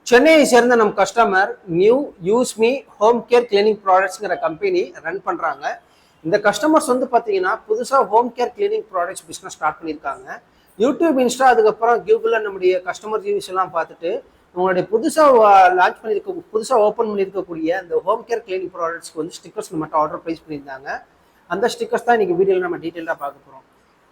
சென்னையை சேர்ந்த நம்ம customer new use me home care cleaning ப்ராடக்ட்ஸ்ங்கிற கம்பெனி ரன் பண்ணுறாங்க. இந்த கஸ்டமர்ஸ் வந்து பார்த்தீங்கன்னா புதுசாக home care cleaning products business start பண்ணியிருக்காங்க. யூடியூப், இன்ஸ்டா, அதுக்கப்புறம் கூகுளில் நம்முடைய கஸ்டமர் ரிவ்யூஸ் எல்லாம் பார்த்துட்டு உங்களுடைய புதுசாக ஓப்பன் பண்ணியிருக்கக்கூடிய அந்த ஹோம் கேர் கிளீனிங் ப்ராடக்ட்ஸ்க்கு வந்து ஸ்டிக்கர்ஸ் மட்டும் ஆர்டர் ப்ளேஸ் பண்ணியிருந்தாங்க. அந்த ஸ்டிக்கர்ஸ் தான் இன்னைக்கு வீடியோவில் நம்ம டீட்டெயிலாக பார்க்க போகிறோம்.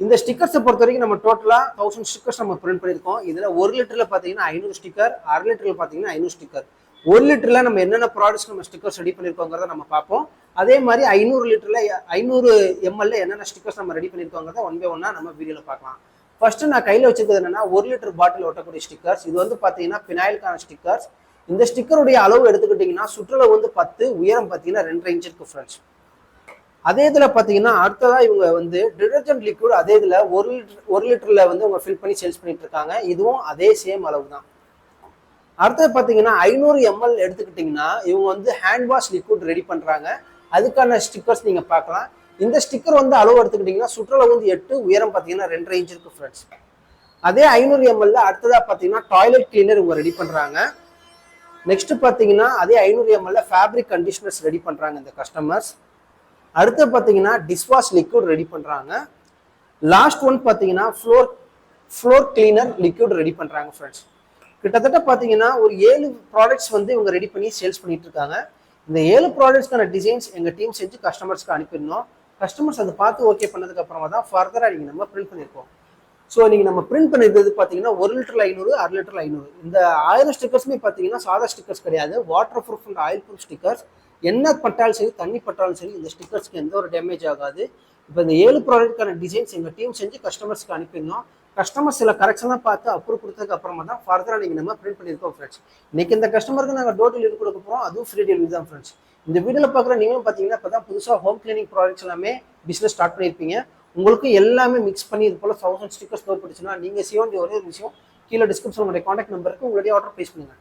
இந்த ஸ்டிக்கர்ஸை பொறுத்த வரைக்கும் நம்ம டோட்டலாக 1000 ஸ்டிக்கர்ஸ் நம்ம பிரிண்ட் பண்ணியிருக்கோம். இதில் 1 லிட்டரில் பார்த்தீங்கன்னா 500 ஸ்டிக்கர், 1/2 லிட்டரில் பார்த்தீங்கன்னா 500 ஸ்டிக்கர். 1 லிட்டரில் நம்ம என்னென்ன ப்ராடக்ட்ஸ் நம்ம ஸ்டிக்கர்ஸ் ரெடி பண்ணியிருக்கோங்கிறத நம்ம பார்ப்போம். அதே மாதிரி 500 லிட்டரில் 500 ml என்னென்ன ஸ்டிக்கர்ஸ் நம்ம ரெடி பண்ணியிருக்கோங்கிறத ஒன் பை ஒன்னாக நம்ம வீடியோவில் பார்க்கலாம். ஃபர்ஸ்ட் நான் கையில் வச்சுக்கிறது என்னன்னா 1 லிட்டர் பாட்டில் ஒட்டக்கூடிய ஸ்டிக்கர்ஸ். இது வந்து பார்த்தீங்கன்னா பினாயிலுக்கான ஸ்டிக்கர்ஸ். இந்த ஸ்டிக்கருடைய அளவு எடுத்துக்கிட்டிங்கன்னா சுற்றளவு வந்து 10, உயரம் பார்த்தீங்கன்னா 2.5 இன்ச் இருக்கு ஃப்ரெண்ட்ஸ். அதே இதில் பார்த்தீங்கன்னா அடுத்ததாக இவங்க வந்து டிடர்ஜென்ட் லிக்விட் அதே இதில் 1 லிட்டரில் வந்து அவங்க ஃபில் பண்ணி சேல்ஸ் பண்ணிட்டு இருக்காங்க. இதுவும் அதே சேம் அளவு தான். அடுத்தது பார்த்தீங்கன்னா 500 ml எடுத்துக்கிட்டிங்கன்னா இவங்க வந்து ஹேண்ட் வாஷ் லிக்விட் ரெடி பண்ணுறாங்க. அதுக்கான ஸ்டிக்கர்ஸ் நீங்கள் பார்க்கலாம். இந்த ஸ்டிக்கர் வந்து அளவு எடுத்துக்கிட்டிங்கன்னா சுற்றளவு வந்து 8, உயரம் பார்த்தீங்கன்னா 2.5 இன்ச் இருக்கு ஃப்ரெண்ட்ஸ். அதே 500 ml அடுத்ததாக பார்த்தீங்கன்னா டாய்லெட் கிளீனர் இவங்க ரெடி பண்ணுறாங்க. நெக்ஸ்ட் பார்த்தீங்கன்னா அதே 500 ml ஃபேப்ரிக் கண்டிஷனர்ஸ் ரெடி பண்ணுறாங்க இந்த கஸ்டமர்ஸ். அடுத்து பார்த்தீங்கன்னா டிஷ்வாஷ் லிக்விட் ரெடி பண்ணுறாங்க. லாஸ்ட் ஒன் பார்த்தீங்கன்னா ஃப்ளோர் கிளீனர் லிக்விட் ரெடி பண்ணுறாங்க ஃப்ரெண்ட்ஸ். கிட்டத்தட்ட பார்த்தீங்கன்னா ஒரு 7 ப்ராடக்ட்ஸ் வந்து இவங்க ரெடி பண்ணி சேல்ஸ் பண்ணிட்டு இருக்காங்க. இந்த 7 ப்ராடக்ட்ஸ்க்கான டிசைன்ஸ் எங்கள் டீம் செஞ்சு கஸ்டமர்ஸ்க்கு அனுப்பிடணும். கஸ்டமர்ஸ் அதை பார்த்து ஓகே பண்ணதுக்கு அப்புறமா தான் ஃபர்தராக நீங்கள் நம்ம பிரிண்ட் பண்ணியிருக்கோம். ஸோ நீங்கள் நம்ம பிரிண்ட் பண்ணியிருந்தது பார்த்தீங்கன்னா 1 லிட்டரில் 500, 1/2 லிட்டரில் 500. இந்த 1000 ஸ்டிக்கர்ஸுமே பார்த்தீங்கன்னா சாதா ஸ்டிக்கர்ஸ் கிடையாது, water proof and oil proof stickers. என்ன பட்டாலும் சரி, தண்ணி பட்டாலும் சரி, இந்த ஸ்டிக்கர்ஸ்க்கு எந்த ஒரு டேமேஜ் ஆகாது. இப்போ இந்த 7 ப்ராடக்ட்கான டிசைன்ஸ் எங்கள் டீம் செஞ்சு கஸ்டமர்ஸ்க்கு அனுப்பிடணும். கஸ்டமர்ஸ் சில கரெக்ஷன்லாம் பார்த்து அப்ரூவ் கொடுத்ததுக்கு அப்புறமா தான் ஃபர்தராக நீங்கள் நம்ம பிரிண்ட் பண்ணியிருக்கோம் ஃப்ரெண்ட்ஸ். இன்னைக்கு இந்த கஸ்டமருக்கு நாங்கள் டோர் டெலிவரி கொடுக்க போகிறோம், அதுவும் ஃப்ரீ டெலிவரி தான் ஃப்ரெண்ட்ஸ். இந்த வீடியோவில் பார்க்குற நீங்களும் பார்த்தீங்கன்னா இப்போ தான் புதுசாக ஹோம் கிளீனிங் ப்ராடக்ட்ஸ் எல்லாமே பிஸ்னஸ் ஸ்டார்ட் பண்ணியிருப்பீங்க. உங்களுக்கு எல்லாமே மிக்ஸ் பண்ணி இது போல் 1000 ஸ்டிக்கர்ஸ் தேவைப்பட்டுச்சுன்னா நீங்கள் செய்ய வேண்டிய ஒரே ஒரு விஷயம், கீழே டிஸ்கிரிப்ஷன் உங்களுடைய கான்டாக்ட் நம்பருக்கு உங்களுடைய ஆர்டர் ப்ளேஸ் பண்ணுங்கள்.